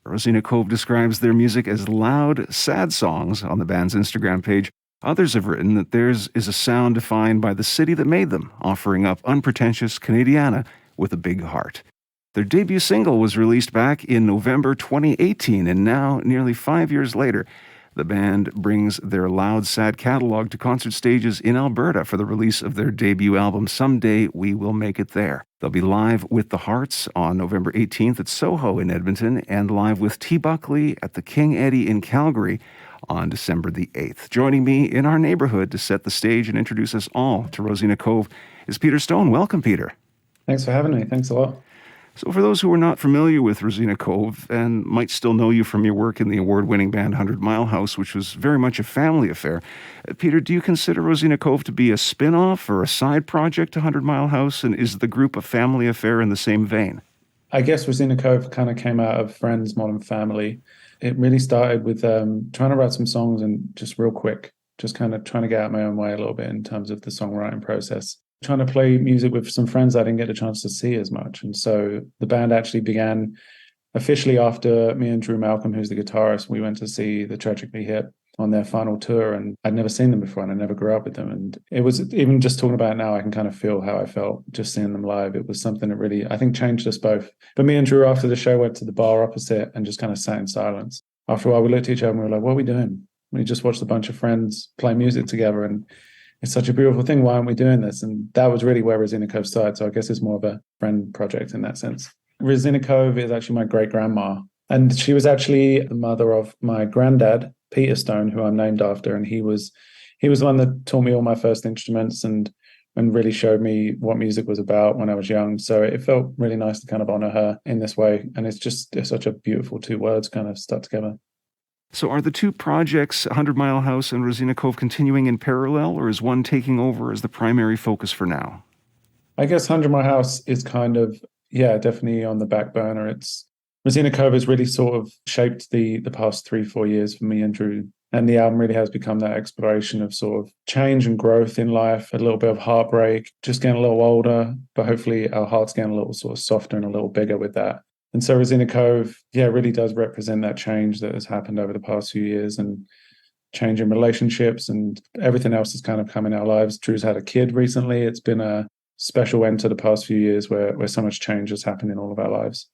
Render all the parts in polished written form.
Rosina Cove describes their music as loud, sad songs on the band's Instagram page. Others have written that theirs is a sound defined by the city that made them, offering up unpretentious Canadiana with a big heart. Their debut single was released back in November 2018, and now, nearly 5 years later, the band brings their loud, sad catalog to concert stages in Alberta for the release of their debut album, Someday We Will Make It There. They'll be live with the Hearts on November 18th at Soho in Edmonton and live with T. Buckley at the King Eddie in Calgary on December the 8th. Joining me in our neighborhood to set the stage and introduce us all to Rosina Cove is Peter Stone. Welcome, Peter. Thanks for having me. Thanks a lot. So for those who are not familiar with Rosina Cove and might still know you from your work in the award-winning band 100 Mile House, which was very much a family affair, Peter, do you consider Rosina Cove to be a spin-off or a side project to 100 Mile House, and is the group a family affair in the same vein? I guess Rosina Cove kind of came out of Friends, Modern Family. It really started with trying to write some songs and just real quick, just kind of trying to get out my own way a little bit in terms of the songwriting process. Trying to play music with some friends I didn't get a chance to see as much. And so the band actually began officially after me and Drew Malcolm, who's the guitarist. We went to see the Tragically Hip on their final tour, and I'd never seen them before and I never grew up with them. And it was, even just talking about it now, I can kind of feel how I felt just seeing them live. It was something that really, I think, changed us both. But me and Drew, after the show, went to the bar opposite and just kind of sat in silence. After a while, we looked at each other and we were like, what are we doing? We just watched a bunch of friends play music together, and it's such a beautiful thing. Why aren't we doing this? And that was really where Rosina Cove started. So I guess it's more of a friend project in that sense. Rosina Cove is actually my great-grandma. And she was actually the mother of my granddad, Peter Stone, who I'm named after. And he was the one that taught me all my first instruments and really showed me what music was about when I was young. So it felt really nice to kind of honor her in this way. And it's such a beautiful two words kind of stuck together. So are the two projects, 100 Mile House and Rosina Cove, continuing in parallel, or is one taking over as the primary focus for now? I guess 100 Mile House is kind of, definitely on the back burner. Rosina Cove has really sort of shaped the past 3-4 years for me and Drew. And the album really has become that exploration of sort of change and growth in life, a little bit of heartbreak, just getting a little older, but hopefully our hearts getting a little sort of softer and a little bigger with that. And so Rosina Cove, really does represent that change that has happened over the past few years and change in relationships and everything else that's kind of come in our lives. Drew's had a kid recently. It's been a special end to the past few years where so much change has happened in all of our lives.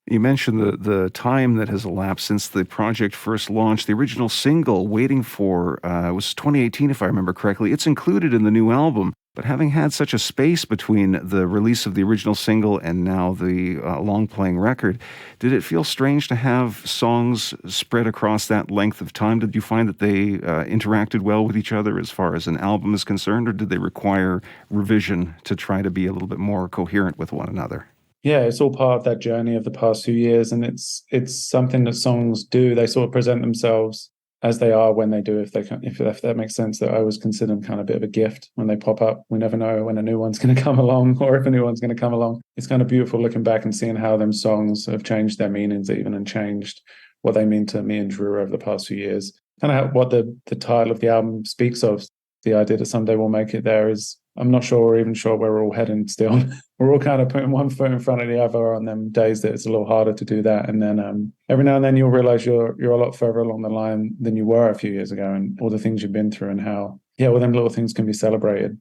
You mentioned the time that has elapsed since the project first launched. The original single, Waiting For, was 2018, if I remember correctly. It's included in the new album. But having had such a space between the release of the original single and now the long-playing record, did it feel strange to have songs spread across that length of time? Did you find that they interacted well with each other as far as an album is concerned, or did they require revision to try to be a little bit more coherent with one another? Yeah, it's all part of that journey of the past few years, and it's something that songs do. They sort of present themselves as they are when they do, if that makes sense. That I always consider them kind of a bit of a gift when they pop up. We never know when a new one's going to come along or if a new one's going to come along. It's kind of beautiful looking back and seeing how them songs have changed their meanings even and changed what they mean to me and Drew over the past few years. Kind of what the title of the album speaks of. The idea that someday we'll make it there is, I'm not sure we're even sure where we're all heading still. We're all kind of putting one foot in front of the other on them days that it's a little harder to do that. And then every now and then you'll realize you're a lot further along the line than you were a few years ago, and all the things you've been through and how, all them little things can be celebrated.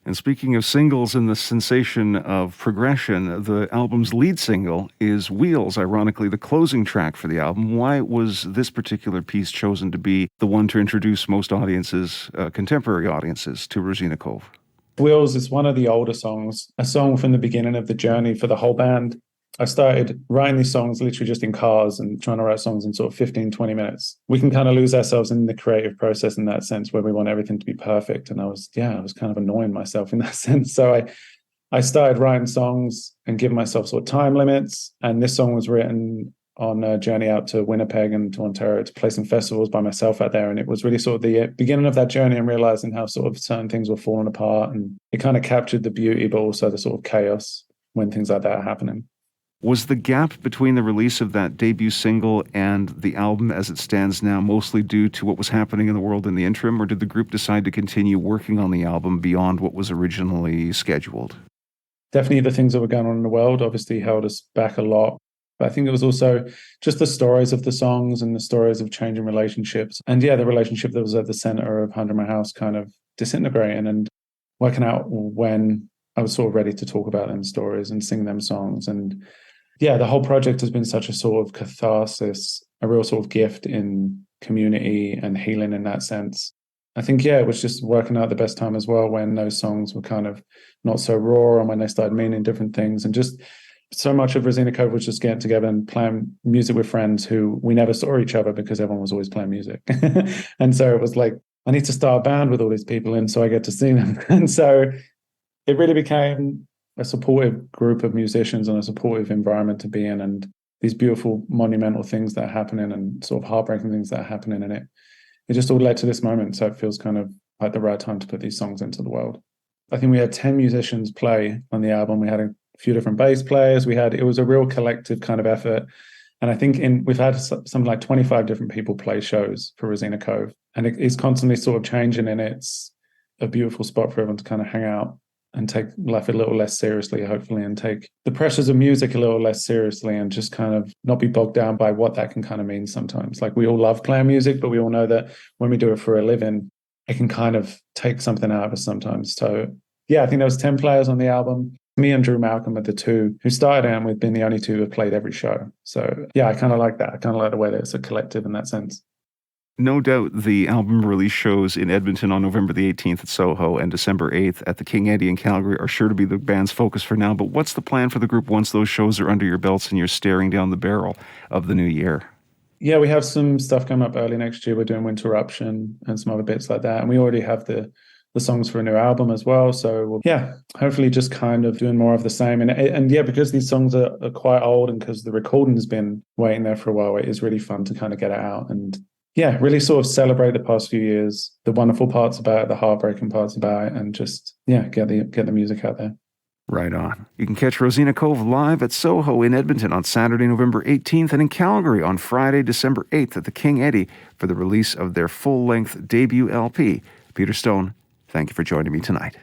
And speaking of singles and the sensation of progression, the album's lead single is Wheels, ironically the closing track for the album. Why was this particular piece chosen to be the one to introduce most audiences, contemporary audiences, to Rosina Cove? Wheels is one of the older songs, a song from the beginning of the journey for the whole band. I started writing these songs literally just in cars and trying to write songs in sort of 15, 20 minutes. We can kind of lose ourselves in the creative process in that sense where we want everything to be perfect. And I was kind of annoying myself in that sense. So I started writing songs and giving myself sort of time limits. And this song was written on a journey out to Winnipeg and to Ontario to play some festivals by myself out there. And it was really sort of the beginning of that journey and realizing how sort of certain things were falling apart. And it kind of captured the beauty, but also the sort of chaos when things like that are happening. Was the gap between the release of that debut single and the album as it stands now mostly due to what was happening in the world in the interim, or did the group decide to continue working on the album beyond what was originally scheduled? Definitely the things that were going on in the world obviously held us back a lot. But I think it was also just the stories of the songs and the stories of changing relationships. And yeah, the relationship that was at the center of 100 My House kind of disintegrating and working out when I was sort of ready to talk about them stories and sing them songs. And yeah, the whole project has been such a sort of catharsis, a real sort of gift in community and healing in that sense. I think, yeah, it was just working out the best time as well when those songs were kind of not so raw and when they started meaning different things. And just so much of Rosina Cove was just getting together and playing music with friends who we never saw each other because everyone was always playing music. And so it was like, I need to start a band with all these people in so I get to see them. And so it really became a supportive group of musicians and a supportive environment to be in, and these beautiful monumental things that are happening and sort of heartbreaking things that are happening in it. It just all led to this moment. So it feels kind of like the right time to put these songs into the world. I think we had 10 musicians play on the album. We had a few different bass players. It was a real collective kind of effort. And I think we've had something like 25 different people play shows for Rosina Cove. And it's constantly sort of changing, and it's a beautiful spot for everyone to kind of hang out and take life a little less seriously, hopefully, and take the pressures of music a little less seriously, and just kind of not be bogged down by what that can kind of mean sometimes. Like, we all love playing music, but we all know that when we do it for a living, it can kind of take something out of us sometimes. So yeah, I think there was 10 players on the album. Me and Drew Malcolm are the two who started out, and we've been the only two who have played every show. So yeah, I kind of like that. I kind of like the way that it's a collective in that sense. No doubt the album release shows in Edmonton on November the 18th at Soho and December 8th at the King Eddie in Calgary are sure to be the band's focus for now. But what's the plan for the group once those shows are under your belts and you're staring down the barrel of the new year? Yeah, we have some stuff coming up early next year. We're doing Winterruption and some other bits like that. And we already have the songs for a new album as well. So yeah, hopefully just kind of doing more of the same. And yeah, because these songs are quite old and because the recording has been waiting there for a while, it is really fun to kind of get it out and yeah, really sort of celebrate the past few years, the wonderful parts about it, the heartbreaking parts about it, and just, yeah, get the music out there. Right on. You can catch Rosina Cove live at Soho in Edmonton on Saturday, November 18th, and in Calgary on Friday, December 8th at the King Eddie for the release of their full-length debut LP. Peter Stone, thank you for joining me tonight.